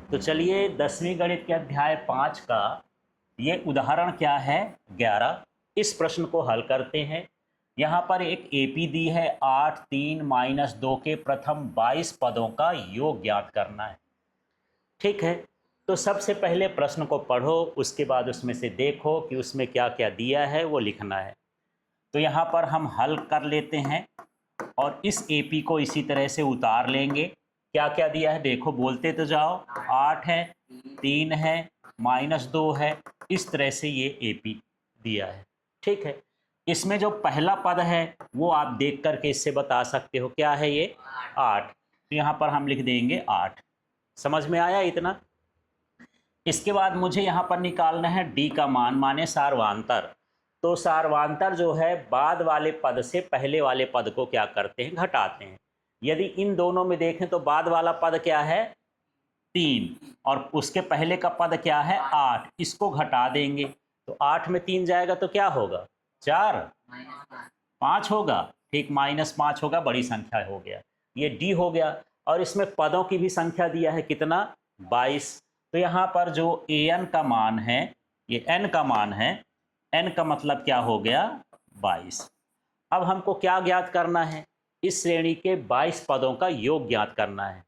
तो चलिए 10वीं गणित के अध्याय 5 का ये उदाहरण क्या है 11। इस प्रश्न को हल करते हैं। यहाँ पर एक एपी दी है 8 3 - 2 के प्रथम 22 पदों का योग ज्ञात करना है। ठीक है, तो सबसे पहले प्रश्न को पढ़ो, उसके बाद उसमें से देखो कि उसमें क्या क्या दिया है वो लिखना है। तो यहाँ पर हम हल कर लेते हैं और इस एपी को इसी तरह से उतार लेंगे। क्या क्या दिया है देखो, बोलते तो जाओ। 8 है, 3 है, -2 है, इस तरह से ये एपी दिया है। ठीक है, इसमें जो पहला पद है वो आप देख करके इससे बता सकते हो क्या है ये 8। तो यहाँ पर हम लिख देंगे 8। समझ में आया इतना। इसके बाद मुझे यहाँ पर निकालना है डी का मान, माने सार्वांतर। तो सार्वांतर जो है बाद वाले पद से पहले वाले पद को क्या करते हैं, घटाते हैं। यदि इन दोनों में देखें तो बाद वाला पद क्या है 3 और उसके पहले का पद क्या है 8, इसको घटा देंगे। तो 8 में 3 जाएगा तो क्या होगा 4, 5 होगा। ठीक, -5 होगा, बड़ी संख्या हो गया, ये डी हो गया। और इसमें पदों की भी संख्या दिया है कितना 22। तो यहाँ पर जो an का मान है, ये n का मान है, n का मतलब क्या हो गया 22। अब हमको क्या ज्ञात करना है, इस श्रेणी के 22 पदों का योग ज्ञात करना है।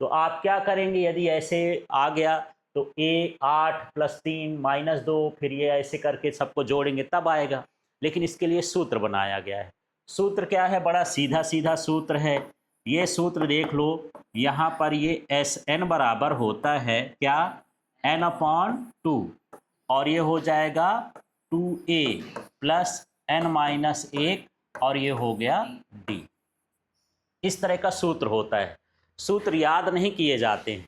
तो आप क्या करेंगे, यदि ऐसे आ गया तो a 8 + 3 - 2, फिर ये ऐसे करके सबको जोड़ेंगे तब आएगा। लेकिन इसके लिए सूत्र बनाया गया है। सूत्र क्या है, बड़ा सीधा सीधा सूत्र है। ये सूत्र देख लो, यहाँ पर ये Sn बराबर होता है क्या n/2, और ये हो जाएगा 2a + n-1, और ये हो गया d। इस तरह का सूत्र होता है। सूत्र याद नहीं किए जाते हैं,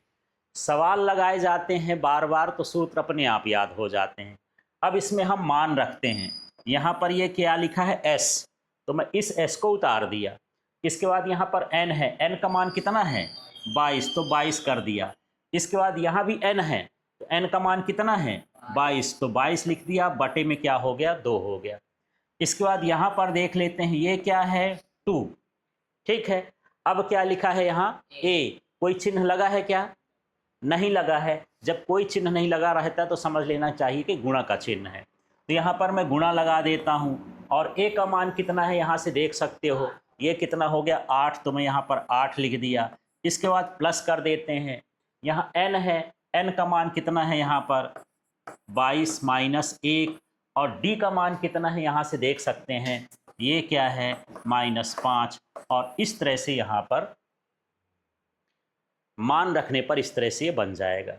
सवाल लगाए जाते हैं बार बार, तो सूत्र अपने आप याद हो जाते हैं। अब इसमें हम मान रखते हैं। यहाँ पर ये क्या लिखा है s, तो मैं इस s को उतार दिया। इसके बाद यहाँ पर n है, n का मान कितना है 22, तो 22 कर दिया। इसके बाद यहाँ भी n है, तो n का मान कितना है 22, तो 22 लिख दिया, बटे में क्या हो गया 2 हो गया। इसके बाद यहाँ पर देख लेते हैं, ये क्या है 2। ठीक है, अब क्या लिखा है यहाँ a, कोई चिन्ह लगा है क्या, नहीं लगा है। जब कोई चिन्ह नहीं लगा रहता तो समझ लेना चाहिए कि गुणा का चिन्ह है। तो यहाँ पर मैं गुणा लगा देता हूँ, और a का मान कितना है यहाँ से देख सकते हो, ये कितना हो गया 8, तो मैं यहाँ पर 8 लिख दिया। इसके बाद प्लस कर देते हैं, यहाँ n है, n का मान कितना है यहाँ पर 22 - 1, और d का मान कितना है यहाँ से देख सकते हैं, ये क्या है -5। और इस तरह से यहाँ पर मान रखने पर इस तरह से ये बन जाएगा।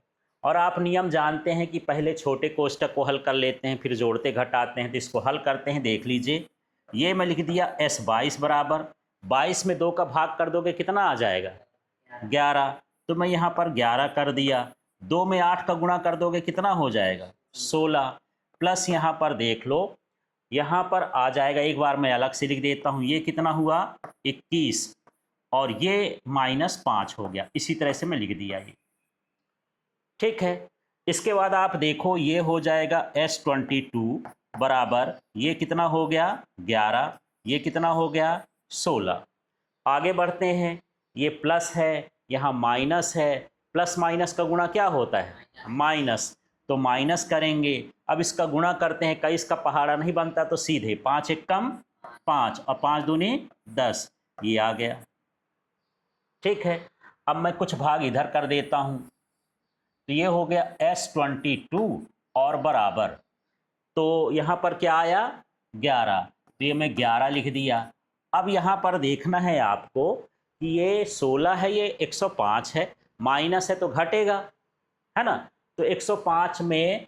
और आप नियम जानते हैं कि पहले छोटे कोष्ठक को हल कर लेते हैं, फिर जोड़ते घटाते हैं। तो इसको हल करते हैं, देख लीजिए। ये मैं लिख दिया S22 बराबर 22 में 2 का भाग कर दोगे कितना आ जाएगा 11, तो मैं यहाँ पर 11 कर दिया। 2 में 8 का गुणा कर दोगे कितना हो जाएगा 16, प्लस यहाँ पर देख लो, यहाँ पर आ जाएगा, एक बार मैं अलग से लिख देता हूँ, ये कितना हुआ 21, और ये -5 हो गया। इसी तरह से मैं लिख दिया ये। ठीक है, इसके बाद आप देखो, ये हो जाएगा S22 बराबर, ये कितना हो गया 11, ये कितना हो गया 16। आगे बढ़ते हैं, ये प्लस है, यहाँ माइनस है, प्लस माइनस का गुणा क्या होता है माइनस, तो माइनस करेंगे। अब इसका गुणा करते हैं, कई इसका पहाड़ा नहीं बनता, तो सीधे 5 एक कम 5, और 5 दूनी 10, ये आ गया। ठीक है, अब मैं कुछ भाग इधर कर देता हूँ, तो ये हो गया S22 और बराबर, तो यहाँ पर क्या आया 11, तो ये मैं 11 लिख दिया। अब यहाँ पर देखना है आपको कि ये 16 है, ये 105 है, माइनस है तो घटेगा, है ना। तो 105 में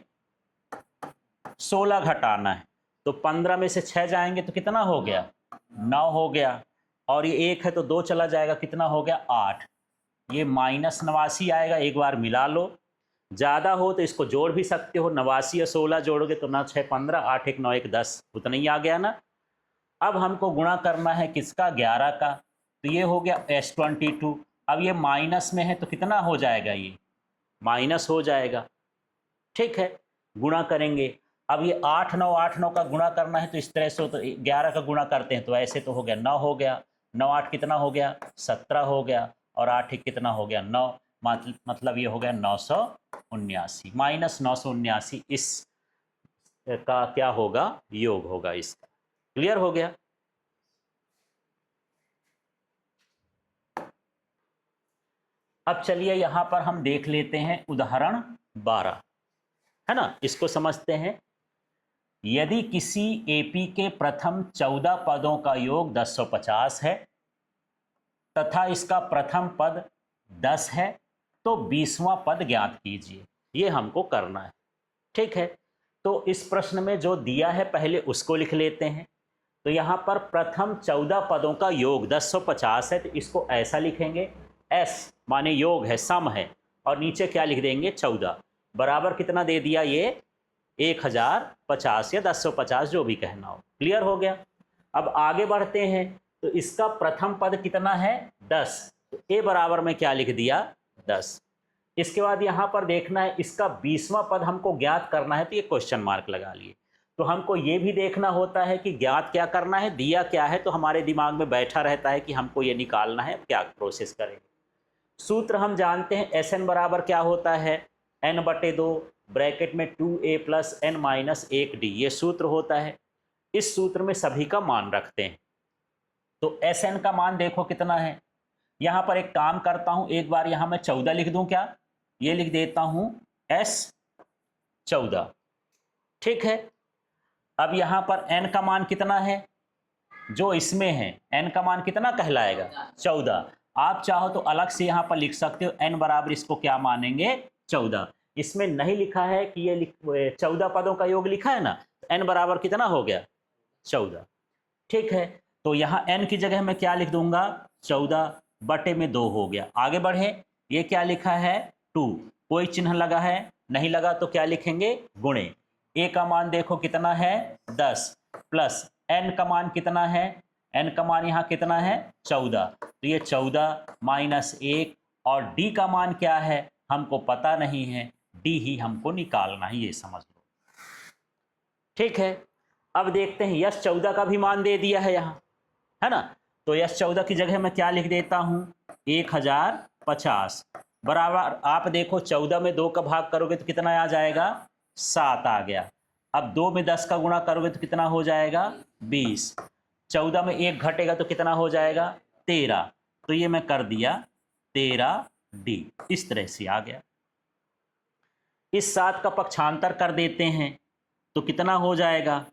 16 घटाना है, तो 15 में से 6 जाएंगे तो कितना हो गया 9 हो गया, और ये 1 है तो 2 चला जाएगा, कितना हो गया 8। ये -89 आएगा, एक बार मिला लो। ज़्यादा हो तो इसको जोड़ भी सकते हो, 89 और 16 जोड़ोगे तो 9 6 15, 8 1 9 1 10, उतना ही आ गया ना। अब हमको गुणा करना है किसका 11 का, तो ये हो गया S22। अब ये माइनस में है तो कितना हो जाएगा, ये माइनस हो जाएगा। ठीक है, गुणा करेंगे। अब ये 8 9 का गुणा करना है, तो इस तरह से हो, तो 11 का गुणा करते हैं, तो ऐसे तो हो गया 9 हो गया, 9 8 कितना हो गया 17 हो गया, और 8 1 कितना हो गया 9, मतलब ये हो गया 979 माइनस 979 इस का क्या होगा, योग होगा इसका। क्लियर हो गया। अब चलिए यहां पर हम देख लेते हैं उदाहरण 12, है ना, इसको समझते हैं। यदि किसी एपी के प्रथम 14 पदों का योग 1050 है तथा इसका प्रथम पद 10 है तो 20वां पद ज्ञात कीजिए। ये हमको करना है। ठीक है, तो इस प्रश्न में जो दिया है पहले उसको लिख लेते हैं। तो यहाँ पर प्रथम 14 पदों का योग 1050 है, तो इसको ऐसा लिखेंगे, एस माने योग है, सम है, और नीचे क्या लिख देंगे 14 बराबर कितना दे दिया ये 1050 या 1050 जो भी कहना हो। क्लियर हो गया। अब आगे बढ़ते हैं। तो इसका प्रथम पद कितना है 10, तो ए बराबर में क्या लिख दिया 10। इसके बाद यहाँ पर देखना है इसका 20वां पद हमको ज्ञात करना है, तो ये क्वेश्चन मार्क लगा लिए। तो हमको ये भी देखना होता है कि ज्ञात क्या करना है, दिया क्या है, तो हमारे दिमाग में बैठा रहता है कि हमको ये निकालना है, क्या प्रोसेस करेंगे। सूत्र हम जानते हैं, एस एन बराबर क्या होता है n/2 ब्रैकेट में 2a + n - 1d, ये सूत्र होता है। इस सूत्र में सभी का मान रखते हैं। तो एस एन का मान देखो कितना है। यहाँ पर एक काम करता हूँ, एक बार यहाँ मैं 14 लिख दूँ क्या, ये लिख देता हूँ S14। ठीक है, अब यहाँ पर n का मान कितना है, जो इसमें है n का मान कितना कहलाएगा 14। आप चाहो तो अलग से यहाँ पर लिख सकते हो, n बराबर इसको क्या मानेंगे 14। इसमें नहीं लिखा है कि ये 14 पदों का योग लिखा है ना, n बराबर कितना हो गया 14। ठीक है, तो यहाँ n की जगह मैं क्या लिख दूंगा 14/2 हो गया। आगे बढ़े, ये क्या लिखा है 2, कोई चिन्ह लगा है, नहीं लगा तो क्या लिखेंगे गुणे। a का मान देखो कितना है 10 प्लस n का मान कितना है, n का मान यहाँ कितना है 14, तो ये 14 - 1, और d का मान क्या है हमको पता नहीं है, d ही हमको निकालना है, ये समझ लो। ठीक है, अब देखते हैं यश 14 का भी मान दे दिया है यहाँ, है ना। तो यश 14 की जगह मैं क्या लिख देता हूँ 1050 बराबर, आप देखो 14 में 2 का भाग करोगे तो कितना आ जाएगा 7 आ गया। अब 2 में 10 का गुणा करोगे तो कितना हो जाएगा 20। 14 में 1 घटेगा तो कितना हो जाएगा 13, तो ये मैं कर दिया 13d, इस तरह से आ गया। इस 7 का पक्षांतर कर देते हैं तो कितना हो जाएगा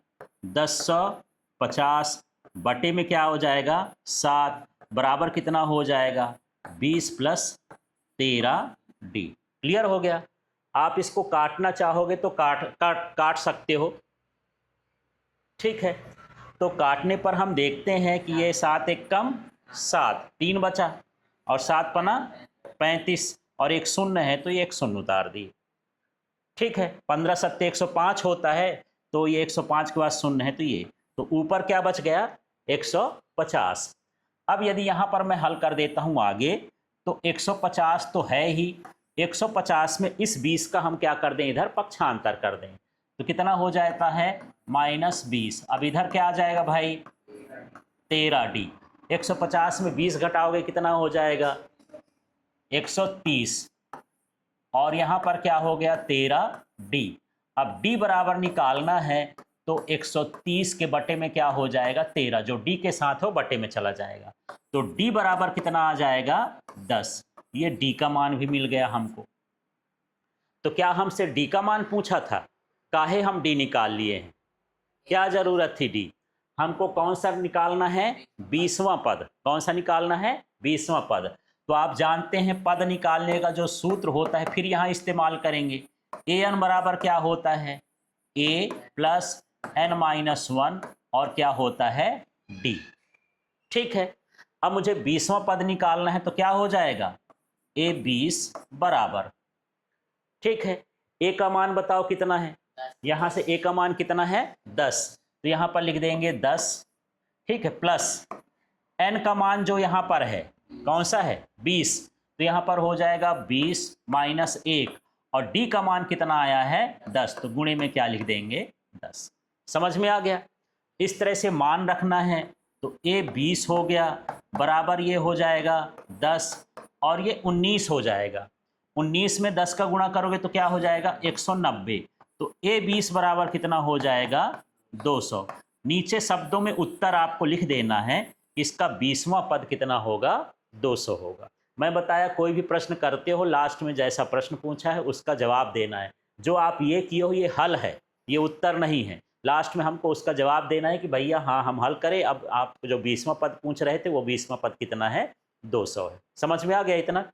1050 बटे में क्या हो जाएगा 7 बराबर कितना हो जाएगा 20 + 13d। क्लियर हो गया। आप इसको काटना चाहोगे तो काट सकते हो। ठीक है, तो काटने पर हम देखते हैं कि ये 7 एक कम 7, 3 बचा, और 7 पना 35, और एक शून्य है तो ये एक शून्य उतार दिए। ठीक है, 15 × 7 = 105 होता है, तो ये 105 के बाद शून्य है, तो ये, तो ऊपर क्या बच गया 150। अब यदि यहाँ पर मैं हल कर देता हूँ आगे, तो 150 तो है ही, 150 में इस 20 का हम क्या कर दें इधर पक्षांतर कर दें, तो कितना हो जाता है -20। अब इधर क्या आ जाएगा भाई 13d। 150 में 20 घटाओगे कितना हो जाएगा 130, और यहाँ पर क्या हो गया 13d। अब d बराबर निकालना है तो 130 के बटे में क्या हो जाएगा 13, जो d के साथ हो बटे में चला जाएगा, तो d बराबर कितना आ जाएगा 10। ये d का मान भी मिल गया हमको। तो क्या हमसे d का मान पूछा था, काहे हम d निकाल लिए हैं, क्या जरूरत थी d, हमको कौन सा निकालना है 20वां पद। कौन सा निकालना है 20वां पद। तो आप जानते हैं पद निकालने का जो सूत्र होता है फिर यहाँ इस्तेमाल करेंगे। an बराबर क्या होता है a + n - 1, और क्या होता है d। ठीक है, अब मुझे 20वां पद निकालना है, तो क्या हो जाएगा a 20 बराबर, ठीक है, a का मान बताओ कितना है, यहाँ से a का मान कितना है 10, तो यहाँ पर लिख देंगे 10। ठीक है, प्लस n का मान जो यहाँ पर है कौन सा है 20, तो यहाँ पर हो जाएगा 20 - 1, और d का मान कितना आया है 10, तो गुणे में क्या लिख देंगे 10। समझ में आ गया। इस तरह से मान रखना है। तो a 20 हो गया बराबर ये हो जाएगा 10, और ये 19 हो जाएगा। 19 में 10 का गुणा करोगे तो क्या हो जाएगा 190। तो ए 20 बराबर कितना हो जाएगा 200। नीचे शब्दों में उत्तर आपको लिख देना है, इसका 20वां पद कितना होगा 200 होगा। मैं बताया कोई भी प्रश्न करते हो लास्ट में जैसा प्रश्न पूछा है उसका जवाब देना है। जो आप ये किए हो ये हल है, ये उत्तर नहीं है। लास्ट में हमको उसका जवाब देना है कि भैया हाँ हम हल करें, अब आप जो 20वां पद पूछ रहे थे वो 20वां पद कितना है 200 है। समझ में आ गया इतना?